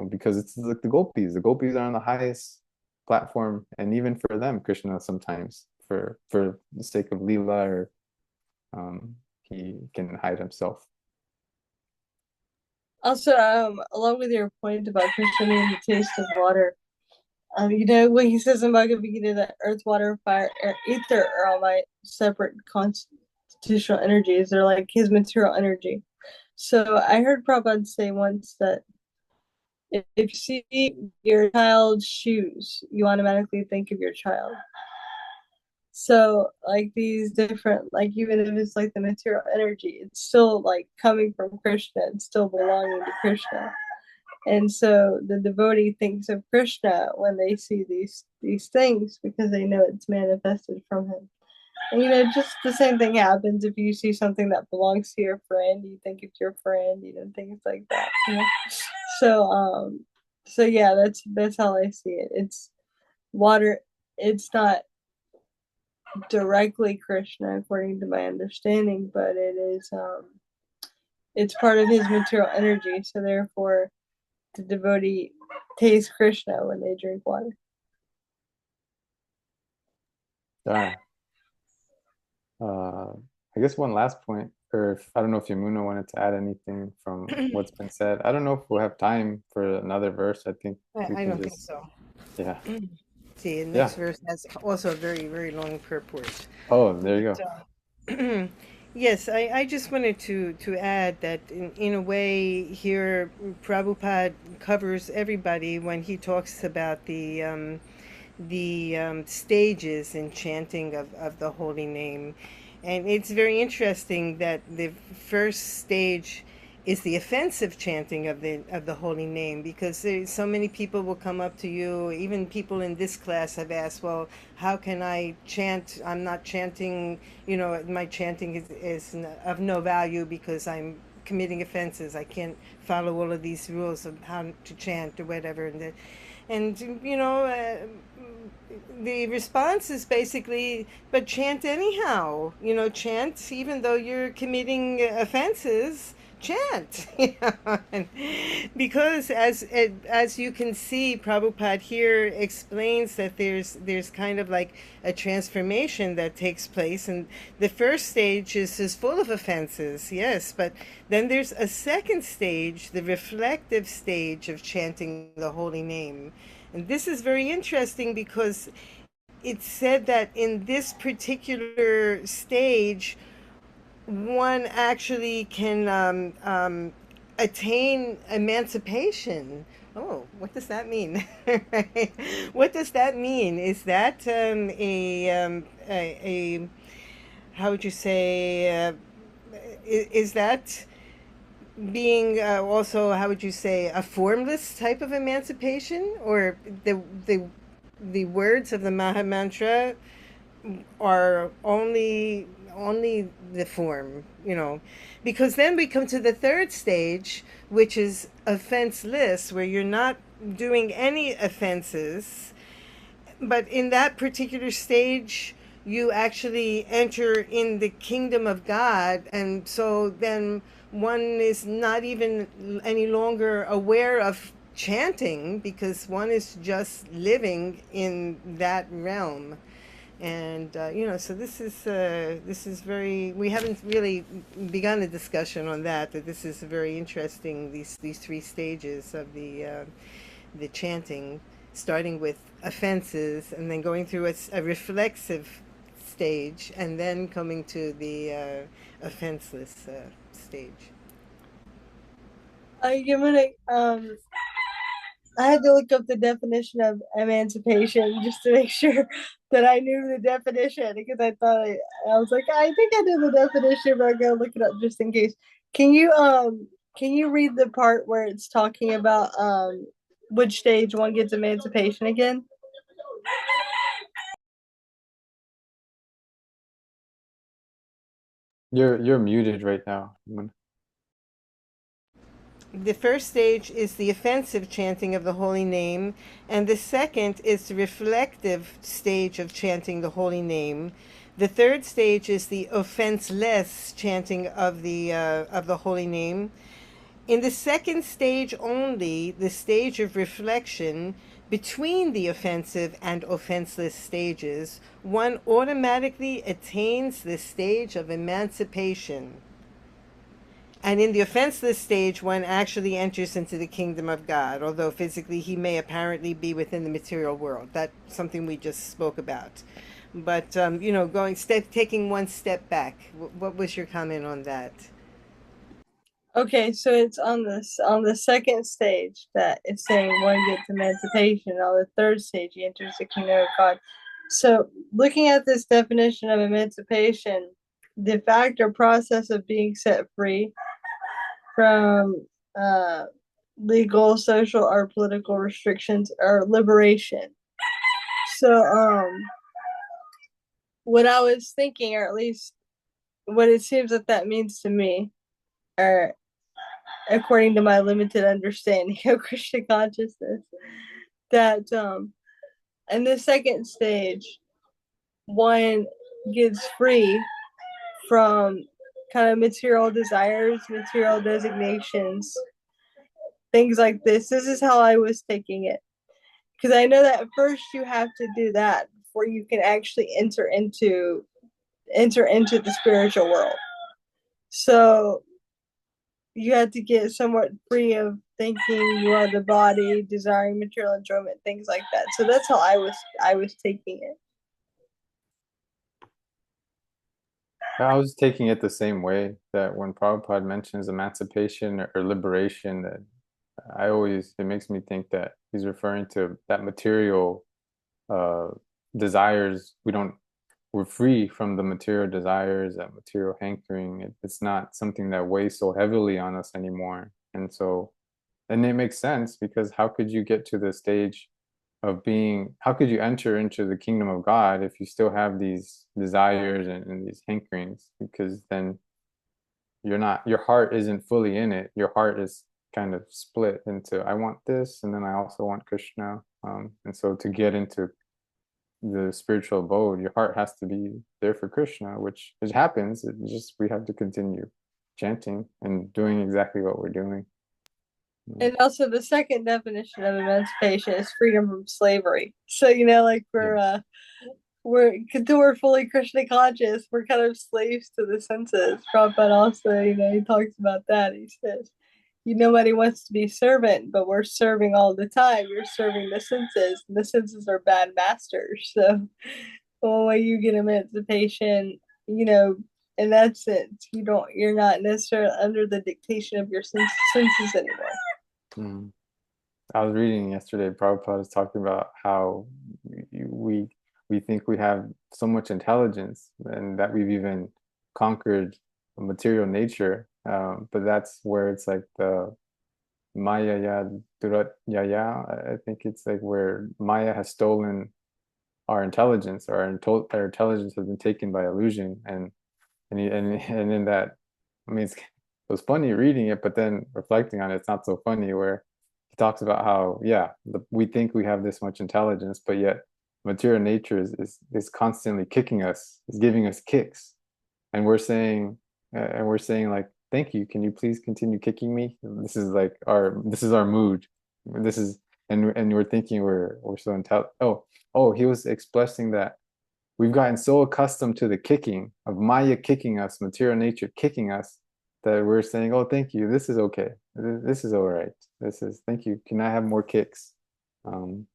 because it's like the gopis. The gopis are on the highest platform, and even for them, Krishna sometimes, for the sake of Leela, or he can hide himself. Also, along with your point about Krishna being the taste of water, when he says in Bhagavad Gita that earth, water, fire, air, ether are all my separate constitutional energies. They're like his material energy. So I heard Prabhupada say once that if you see your child's shoes, you automatically think of your child. So like these different, like even if it's like the material energy, it's still like coming from Krishna, it's still belonging to Krishna. And so the devotee thinks of Krishna when they see these things because they know it's manifested from him. And just the same thing happens if you see something that belongs to your friend, you think it's your friend, things like that. So so yeah, that's how I see it. It's water, it's not directly Krishna according to my understanding, but it's part of his material energy, so therefore the devotee tastes Krishna when they drink water. Uh, uh, I guess one last point, or if, I don't know if Yamuna wanted to add anything from what's been said. I don't know if we'll have time for another verse. I think we I can don't think just, so. yeah, See, the next yeah. verse has also a very, very long purport. Oh, there you go. Yes, I just wanted to add that in a way here, Prabhupada covers everybody when he talks about the stages in chanting of the holy name. And it's very interesting that the first stage is the offensive chanting of the holy name, because so many people will come up to you. Even people in this class have asked, well, how can I chant? I'm not chanting, my chanting is of no value because I'm committing offenses. I can't follow all of these rules of how to chant or whatever. And the response is basically, but chant anyhow. Chant even though you're committing offenses. Chant, and because as you can see, Prabhupada here explains that there's kind of like a transformation that takes place, and the first stage is full of offenses, yes, but then there's a second stage, the reflective stage of chanting the holy name. And this is very interesting because it's said that in this particular stage, one actually can attain emancipation. Oh, what does that mean? What does that mean? Is that a how would you say? Is that being also, how would you say, a formless type of emancipation, or the words of the Maha Mantra are only the form, because then we come to the third stage, which is offenseless, where you're not doing any offenses, but in that particular stage you actually enter in the kingdom of God. And so then one is not even any longer aware of chanting because one is just living in that realm. And so this is very, we haven't really begun a discussion on that, but this is very interesting, these three stages of the chanting, starting with offenses and then going through a reflexive stage and then coming to the offenseless stage. I'm gonna I had to look up the definition of emancipation just to make sure that I knew the definition because I was like, I think I knew the definition, but I'm gonna look it up just in case. Can you read the part where it's talking about which stage one gets emancipation again? You're muted right now. The first stage is the offensive chanting of the holy name, and the second is the reflective stage of chanting the holy name. The third stage is the offenseless chanting of the holy name. In the second stage only, the stage of reflection, between the offensive and offenseless stages, one automatically attains the stage of emancipation. And in the offenseless stage, one actually enters into the kingdom of God, although physically he may apparently be within the material world. That's something we just spoke about. But, taking one step back, what was your comment on that? Okay, so it's on the second stage that it's saying one gets emancipation. On the third stage, he enters the kingdom of God. So, looking at this definition of emancipation, the fact or process of being set free from uh, legal, social, or political restrictions or liberation. So, what I was thinking, or at least what it seems that that means to me, or according to my limited understanding of Christian consciousness, that in the second stage, one gets free from kind of material desires, material designations, things like this. This is how I was taking it. Because I know that first you have to do that before you can actually enter into the spiritual world. So you have to get somewhat free of thinking you are the body, desiring material enjoyment, things like that. So that's how I was taking it. I was taking it the same way, that when Prabhupada mentions emancipation or liberation, that it makes me think that he's referring to that material uh, desires. We're free from the material desires, that material hankering. It's not something that weighs so heavily on us anymore. And it makes sense, because how could you get to the stage of being, how could you enter into the kingdom of God if you still have these desires and these hankerings? Because then your heart isn't fully in it. Your heart is kind of split into, I want this, and then I also want Krishna. And so to get into the spiritual abode, your heart has to be there for Krishna, which it happens. It just, we have to continue chanting and doing exactly what we're doing. And also the second definition of emancipation is freedom from slavery. So like Yeah. we're until we're fully Krishna conscious, we're kind of slaves to the senses. Prabhupada also, he talks about that. He says, nobody wants to be servant, but we're serving all the time. You're serving the senses. The senses are bad masters. So the way you get emancipation, in that sense, you're not necessarily under the dictation of your senses anymore. Mm. I was reading yesterday, Prabhupada was talking about how we we think we have so much intelligence and that we've even conquered material nature. But that's where it's like the Maya ya Durat Yaya. I think it's like where Maya has stolen our intelligence, or our intelligence has been taken by illusion. And in that, I mean, it was funny reading it, but then reflecting on it, it's not so funny. Where he talks about how, yeah, we think we have this much intelligence, but yet material nature is constantly kicking us, is giving us kicks, and we're saying like, thank you, can you please continue kicking me? This is our mood. This is and we're thinking we're so intelligent. Oh, he was expressing that we've gotten so accustomed to the kicking of Maya kicking us, material nature kicking us, that we're saying, oh, thank you, this is okay, this is all right, this is, thank you, can I have more kicks? um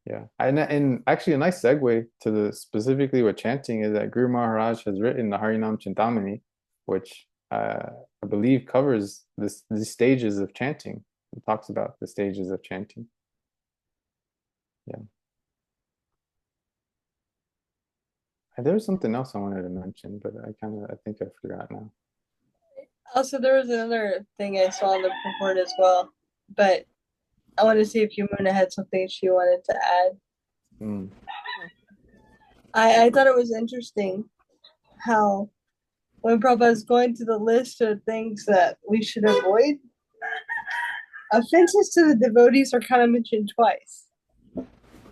yeah, and actually a nice segue to the specifically what chanting is that Guru Maharaj has written the Harinam Chintamani, which I believe covers these stages of chanting. It talks about the stages of chanting. Yeah. And there was something else I wanted to mention, but I think I forgot now. Also, there was another thing I saw in the report as well, but I want to see if Yumuna had something she wanted to add. Mm. I thought it was interesting how when Prabhupada is going to the list of things that we should avoid, offenses to the devotees are kind of mentioned twice. Can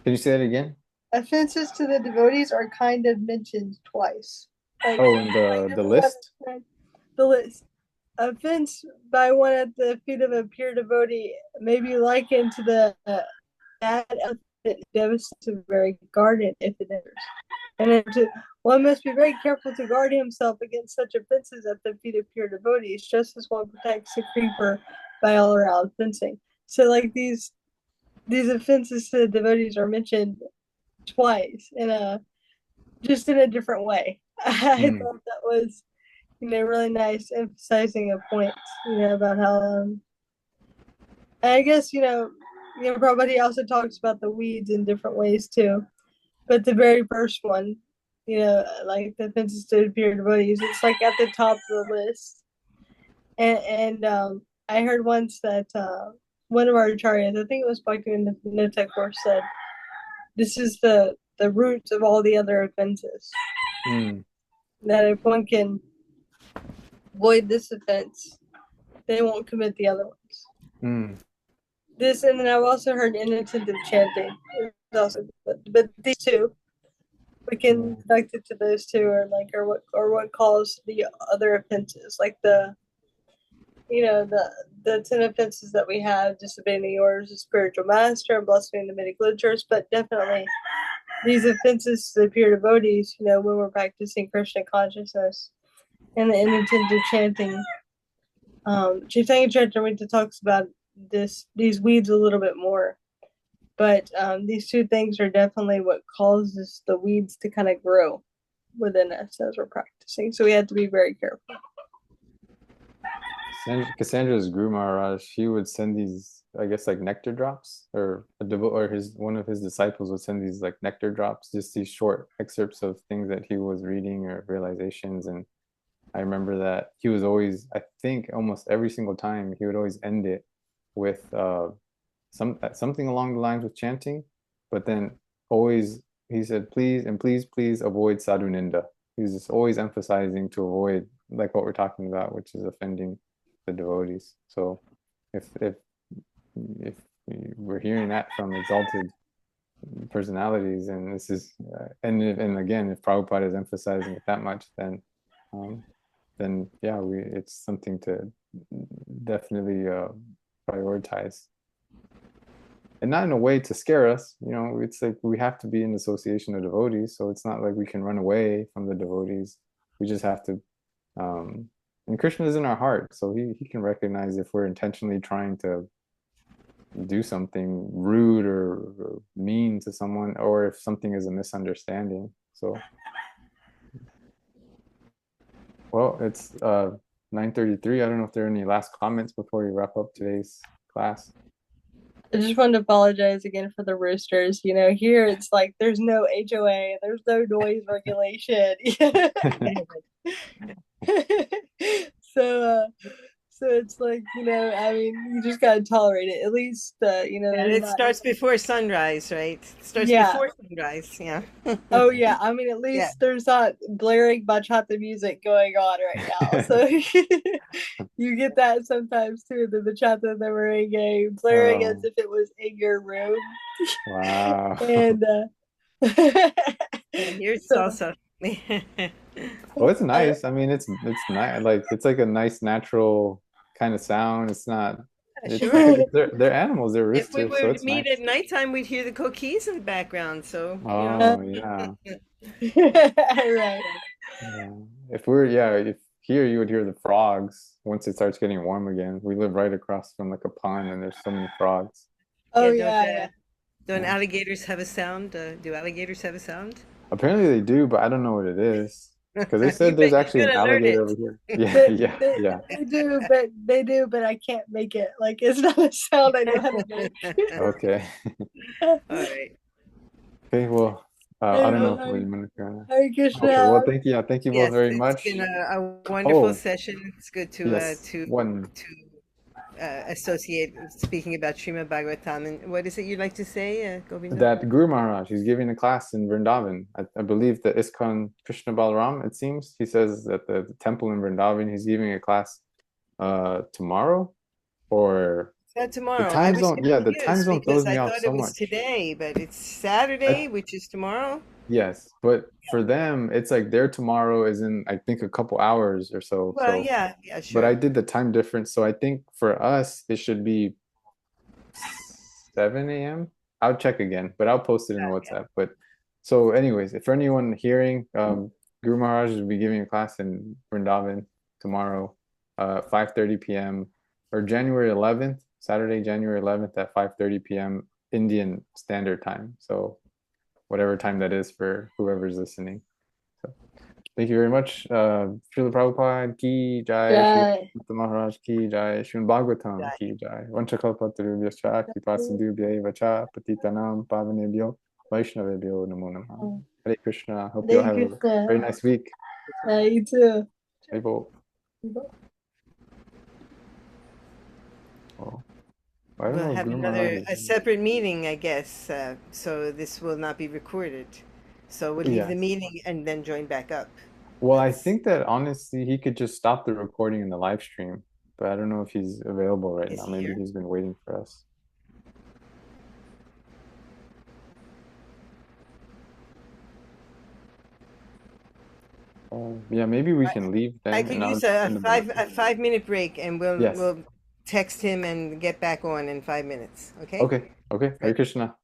you say that again? Offenses to the devotees are kind of mentioned twice. Like, oh, in the list? The list. Offense by one at the feet of a pure devotee may be likened to the bad elephant devastates a very garden if it enters. And one must be very careful to guard himself against such offenses at the feet of pure devotees, just as one protects a creeper by all around fencing. So, like these offenses to the devotees are mentioned twice just in a different way. I thought that was really nice, emphasizing a point, about how I guess probably also talks about the weeds in different ways too. But the very first one, like the offenses to pure devotees, it's like at the top of the list. And I heard once that one of our acharyas, I think it was Bhaktivinoda Thakur, said, "This is the root of all the other offenses. That if one can avoid this offense, they won't commit the other ones." This, and then I've also heard inattentive chanting. Also, but these two, we can connect it to those two, or what calls the other offenses, like the 10 offenses that we have: disobeying the orders of spiritual master and blaspheming the Vedic literatures. But definitely these offenses to the pure devotees, when we're practicing Krishna consciousness, and the inattentive chanting. Chaitanya Charitamrita talks about these weeds a little bit more, but these two things are definitely what causes the weeds to kind of grow within us as we're practicing. So we have to be very careful. Cassandra's Guru Maharaj, he would send these, I guess, like nectar drops, or one of his disciples would send these like nectar drops, just these short excerpts of things that he was reading or realizations. And I remember that he was always, I think almost every single time, he would always end it with something along the lines of chanting, but then always he said, please and please avoid sadhu ninda. He's just always emphasizing to avoid, like what we're talking about, which is offending the devotees. So if we're hearing that from exalted personalities, and this is and again, if Prabhupada is emphasizing it that much, then yeah, it's something to definitely prioritize, and not in a way to scare us. It's like we have to be in association of devotees, so it's not like we can run away from the devotees. We just have to, and Krishna is in our heart, so he can recognize if we're intentionally trying to do something rude or mean to someone, or if something is a misunderstanding. So, well, it's 9:33. I don't know if there are any last comments before we wrap up today's class. I just wanted to apologize again for the roosters. Here it's like there's no HOA, there's no noise regulation. So it's like, you just gotta tolerate it. At least And it starts before sunrise, right? It starts before sunrise, yeah. Oh yeah, at least there's not blaring bachata music going on right now. So you get that sometimes too, the bachata that we're blaring as if it was in your room. Wow. And And here's So, salsa. Well, it's uh, nice. I mean, it's nice. Like it's like a nice natural kind of sound. It's not. Sure. They're animals. They're If we roosters, so would it's meet at nice. nighttime, we'd hear the coquis in the background. So, Oh yeah, right. yeah. If we're yeah, if here you would hear the frogs once it starts getting warm again. We live right across from like a pond, and there's so many frogs. Oh yeah, yeah, yeah. don't Yeah. alligators have a sound? Do alligators have a sound? Apparently they do, but I don't know what it is. Because they said You there's bet actually you're an gonna learn alligator it. over here. Yeah, yeah, yeah. They do, but I can't make it. Like it's not a sound I know how to make. Okay. All right. Okay, well, I don't Anyway, know Well, if we want to. Hare Okay, well, Krishna. thank you. Yeah, thank you both yes, very it's much. been a wonderful Oh, session. It's good yes, one. to associate speaking about Srimad Bhagavatam. And what is it you'd like to say, Govinda? That Guru Maharaj, he's giving a class in Vrindavan. I believe the ISKCON Krishna Balaram, it seems. He says that the temple in Vrindavan, he's giving a class tomorrow or Not the tomorrow. I time was zone. Yeah, the time confused zone because throws I me off thought so it was much. today, but it's I, Saturday, which is tomorrow. yes, but for them, it's like their tomorrow is in, I think, a couple hours or so. Well, So, yeah, yeah, but I sure. did the time difference. So I think for us, it should be 7 a.m. I'll check again, but I'll post it in WhatsApp. But so, anyways, if for anyone hearing, Guru Maharaj will be giving a class in Vrindavan tomorrow, 5:30 p.m. or January 11th, Saturday, January 11th at 5:30 p.m. Indian Standard Time. So whatever time that is for whoever's listening. So thank you very much. Srila Prabhupada ki jai, Srila Jai. Maharaj ki jai, Srimad Bhagavatam ki jai. Vanchakalpatarubhyascha kripasidubhya vacha patitanam pavanebhyo vaishnavebhyo namo namaha. Hare Krishna. Hope you all Hare have a Krishna. very nice week. You too. Haribo. Oh, I don't We'll know if have Guru another Maharaj is. a separate meeting, I guess. So this will not be recorded. So we'll leave the Yes. meeting and then join back up. Well, I That's think that honestly, he could just stop the recording in the live stream, but I don't know if he's available right is now. he Maybe here? he's been waiting for us. Yeah, maybe we can leave I then, could and I'll use just send him a a message. 5 minute break, and Yes. we'll text him and get back on in 5 minutes. Okay. Okay. Okay. Hare Right. Krishna.